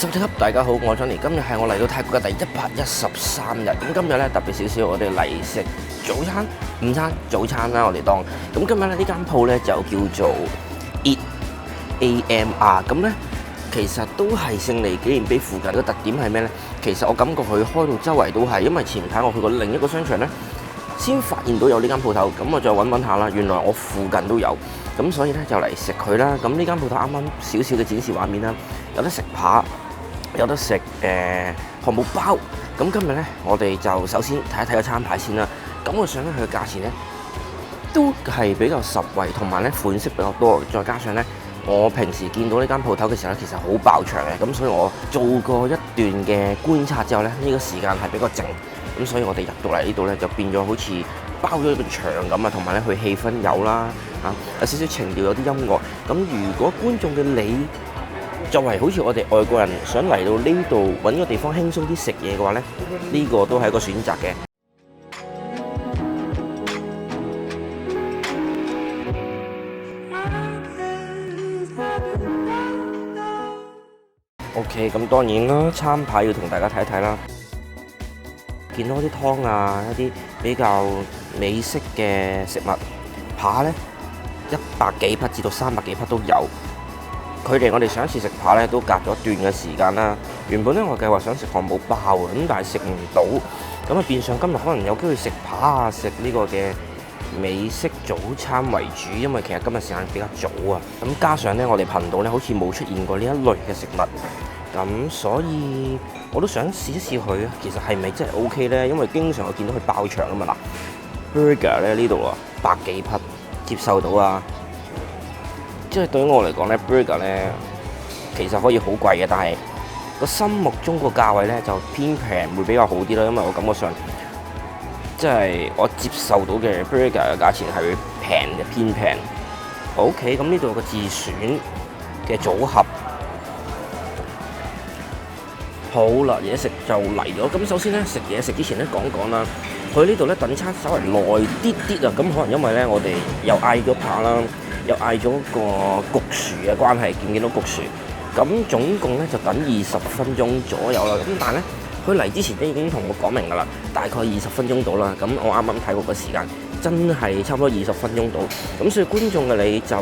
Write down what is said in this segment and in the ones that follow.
十級大家好，我係 Johnny，今日係我嚟到泰國嘅第113日。咁今日咧特別少少，我哋嚟食早餐、午餐、早餐啦，我哋當。咁今日咧呢間鋪咧就叫做 Eat AMR。咁咧其實都係勝利紀念碑附近。個特點係咩咧？其實我感覺佢開到周圍都係，因為前排我去過另一個商場咧，先發現到有呢間鋪頭。咁我再揾下啦，原來我附近都有。咁所以咧就嚟食佢啦。咁呢間鋪頭啱啱少少嘅展示畫面啦，有得食扒，有得食漢堡包。咁今日咧，我哋就首先睇一睇個餐牌先啦。咁我想咧佢嘅價錢咧都係比較實惠，同埋咧款式比較多。再加上咧，我平時見到呢間鋪頭嘅時候咧，其實好爆場嘅。咁所以我做過一段嘅觀察之後咧，呢個時間係比較靜。咁所以我哋入到嚟呢度咧，就變咗好似包咗一個場咁啊，同埋咧佢氣氛有啦，有少少情調，有啲音樂。咁如果觀眾嘅你作為好似我哋外國人想嚟到呢度揾個地方輕鬆啲食嘢嘅話咧，呢個都係一個選擇嘅。OK， 咁當然啦，餐牌要同大家睇一睇啦。見到啲湯啊，一啲比較美式嘅食物，扒咧100幾匹至到300幾匹都有。佢哋我哋上一次食扒咧都隔咗一段嘅時間啦。原本咧我計劃想食漢堡包啊，咁但係食唔到，咁啊變相今日可能有機會食扒啊，食呢個嘅美式早餐為主，因為其實今日時間比較早啊。咁加上咧我哋頻道咧好似冇出現過呢一類嘅食物。咁所以我都想試一試佢，其實係咪真係 OK 咧？因為經常我見到佢爆場啊嘛。嗱 ，burger 咧呢度啊100幾匹接受到啊，即係對於我嚟講咧 burger 咧其實可以好貴嘅，但係個心目中個價位咧就偏平會比較好啲啦，因為我感覺上即係我接受到嘅 burger 嘅價錢係會平嘅，偏平。OK， 咁呢度有個自選嘅組合。好啦，嘢食就嚟咗。咁首先咧，食嘢食之前咧講講啦。佢呢度咧等餐稍為耐啲啲啊。咁可能因為咧我哋又嗌咗扒啦，又嗌咗個焗薯嘅關係，見唔見到焗薯？咁總共咧就等20分鐘左右啦。咁但係咧，佢嚟之前咧已經同我講明㗎啦，大概20分鐘到啦。咁我啱啱睇過個時間，真係差唔多20分鐘到。咁所以觀眾嘅你就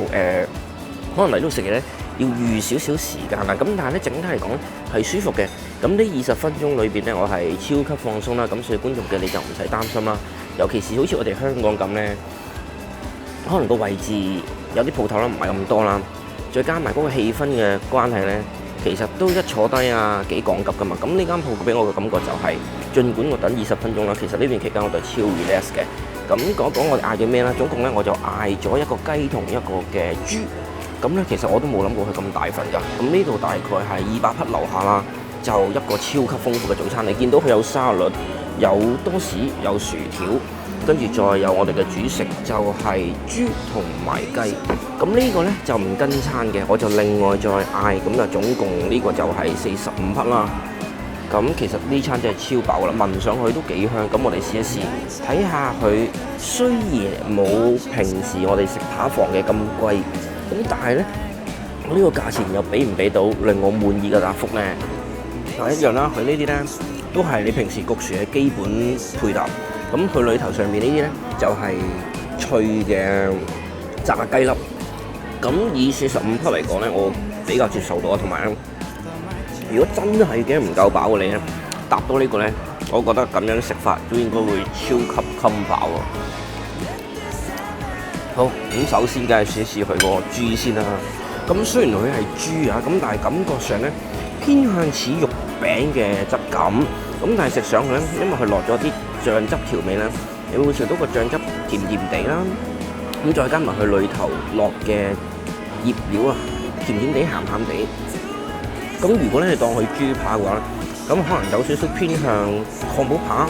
可能嚟到食嘢咧，要預少少時間啦。咁但係咧整體嚟講係舒服嘅。咁呢20分鐘裏邊咧，我係超級放鬆啦。咁所以觀眾嘅你就唔使擔心啦。尤其是好似我哋香港咁咧，可能個位置有啲鋪頭啦，唔係咁多啦。再加埋嗰個氣氛嘅關係咧，其實都一坐低啊幾講究噶嘛。咁呢間鋪俾我嘅感覺就係，儘管我等20分鐘啦，其實呢段期間我就超 relax 嘅。咁講講我哋嗌咗咩啦？總共咧我就嗌咗一個雞同一個嘅豬。咁咧其實我都冇諗過佢咁大份㗎。咁呢度大概係200匹樓下啦。就一個超級豐富嘅早餐，你見到佢有沙律、有多士、有薯條，跟住再有我哋嘅主食就係豬同埋雞。咁呢個呢就唔跟餐嘅，我就另外再嗌，咁就總共呢個就係45匹啦。咁其實呢餐真係超飽啦，聞上去都幾香。咁我哋試一試，睇下佢雖然冇平時我哋食扒房嘅咁貴，咁但係呢，呢個價錢又俾唔俾到令我滿意嘅答覆呢？一樣啦，佢呢啲咧都係你平時焗薯嘅基本配搭。咁佢裏頭上面呢啲咧就係脆嘅炸雞粒。咁以45匹嚟講咧，我比較接受到啊。同埋咧，如果真係驚唔夠飽嘅你咧，搭到呢個咧，我覺得咁樣食法都應該會超級襟飽喎。好，咁首先梗係試一試佢個豬先啦。咁雖然佢係豬啊，咁但係感覺上咧偏向似肉餅嘅質感，咁但係食上去咧，因為佢落咗啲醬汁調味咧，你會食到個醬汁甜甜地啦。咁再加埋佢裏頭落嘅醃料啊，甜甜地、鹹鹹地。咁如果咧你當佢豬扒嘅話咧，咁可能有少少偏向漢堡扒，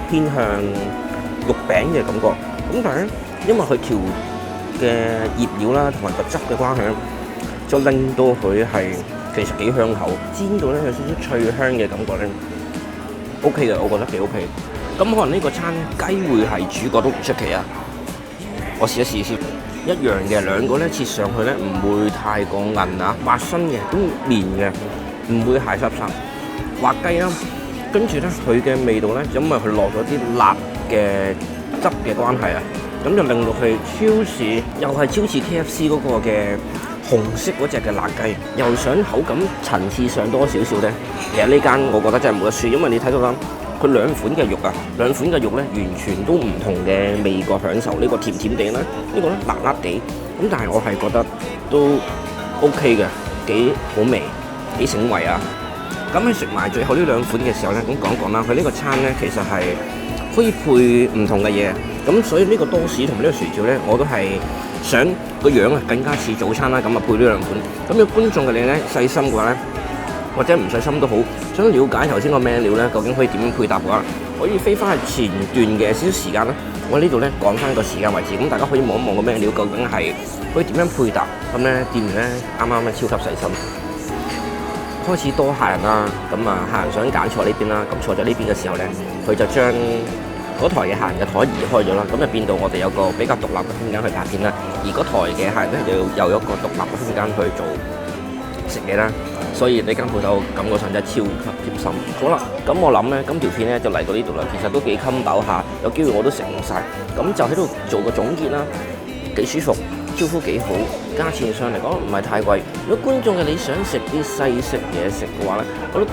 偏向肉餅嘅感覺。咁但係咧，因為佢調嘅醃料啦，同埋個汁嘅關係咧，就令到佢係其實幾香口，煎到咧有少少脆香嘅感覺咧 ，OK 嘅，我覺得幾 OK。咁可能呢個餐雞會係主角都唔出奇啊！我試一試先，一樣嘅兩個咧切上去咧唔會太過韌啊，滑身嘅，都綿嘅，唔會鞋濕濕。滑雞啦，跟住咧佢嘅味道咧，因為佢落咗啲辣嘅汁嘅關係啊，咁就令到佢超似又係超似 KFC 嗰個嘅紅色嗰隻嘅辣雞，又想口感層次上多少少咧。其實呢間我覺得真係冇得輸，因為你睇到啦，佢兩款嘅肉啊，兩款嘅肉咧完全都唔同嘅味覺享受。呢個甜甜地啦，呢個咧辣辣地。咁但係我係覺得都 OK 嘅，幾好味，幾醒胃啊！咁喺食埋最後呢兩款嘅時候咧，咁講講啦，佢呢個餐咧其實係可以配唔同嘅嘢。咁所以呢個多士同呢個薯條咧，我都係想個樣啊更加似早餐啦，咁啊配呢兩款。咁有觀眾嘅你咧細心嘅話咧，或者唔細心都好，想了解頭先個 menu 咧，究竟可以點樣配搭嘅話，可以飛翻去前段嘅少少時間啦。我呢度咧講翻個時間位置，咁大家可以望一望個 menu 究竟係可以點樣配搭。咁咧店員咧啱啱咧超級細心，開始多客人啦，咁啊客人想揀坐呢邊啦，咁坐咗呢邊嘅時候咧，佢就將嗰台嘅客人嘅台移開咗啦，咁就變到我哋有個比較獨立嘅空間去拍片啦，而嗰台嘅客人咧又有一個獨立嘅空間去做食嘢啦，所以呢間鋪頭感覺上真係超級貼心。好啦，咁我諗咧，今條片咧就嚟到呢度啦，其實都幾襟飽下，有機會我都食唔晒，咁就喺度做個總結啦，幾舒服。招呼幾好，價錢上嚟講唔係太貴。如果觀眾嘅你想食啲西式嘢食嘅話咧，我都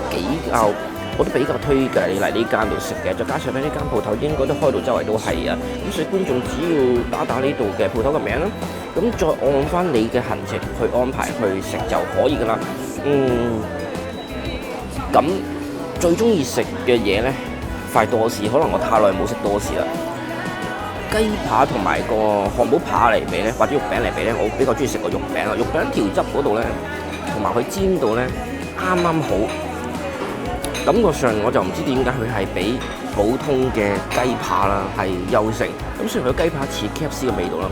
比較推介你嚟呢間度食嘅。再加上咧呢間鋪頭應該都開到周圍都係啊，咁所以觀眾只要打呢度嘅鋪頭嘅名啦，咁再按翻你嘅行程去安排去食就可以噶啦。咁最中意食嘅嘢咧，塊多士，可能我太耐冇食多士啦。雞扒同埋個漢堡扒嚟比咧，或者肉餅嚟比咧，我比較中意食個肉餅啊！肉餅條汁嗰度咧，同埋佢煎到咧啱啱好，感覺上我就唔知點解佢係比普通嘅雞扒啦係優勝。咁雖然佢雞扒似 KFC 嘅味道啦，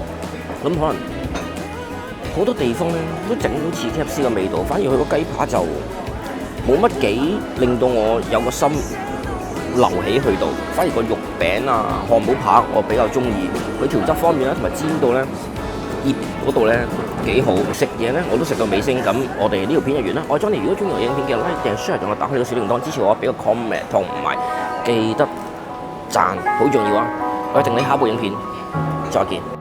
咁可能好多地方咧都整到似 KFC 嘅味道，反而佢個雞扒就冇乜幾令到我有個心留起去到，反而個肉餅啊、漢堡扒我比較中意，佢調汁方面啦，同埋煎到咧醃嗰度咧幾好。食嘢咧我都食到尾聲，咁我哋呢條片就完啦。我Johnny，如果中意我影片嘅 like 訂 share， 仲有打開個小鈴鐺支持我，俾個 comment 同埋記得讚，好重要啊！我哋定你下一部影片，再見。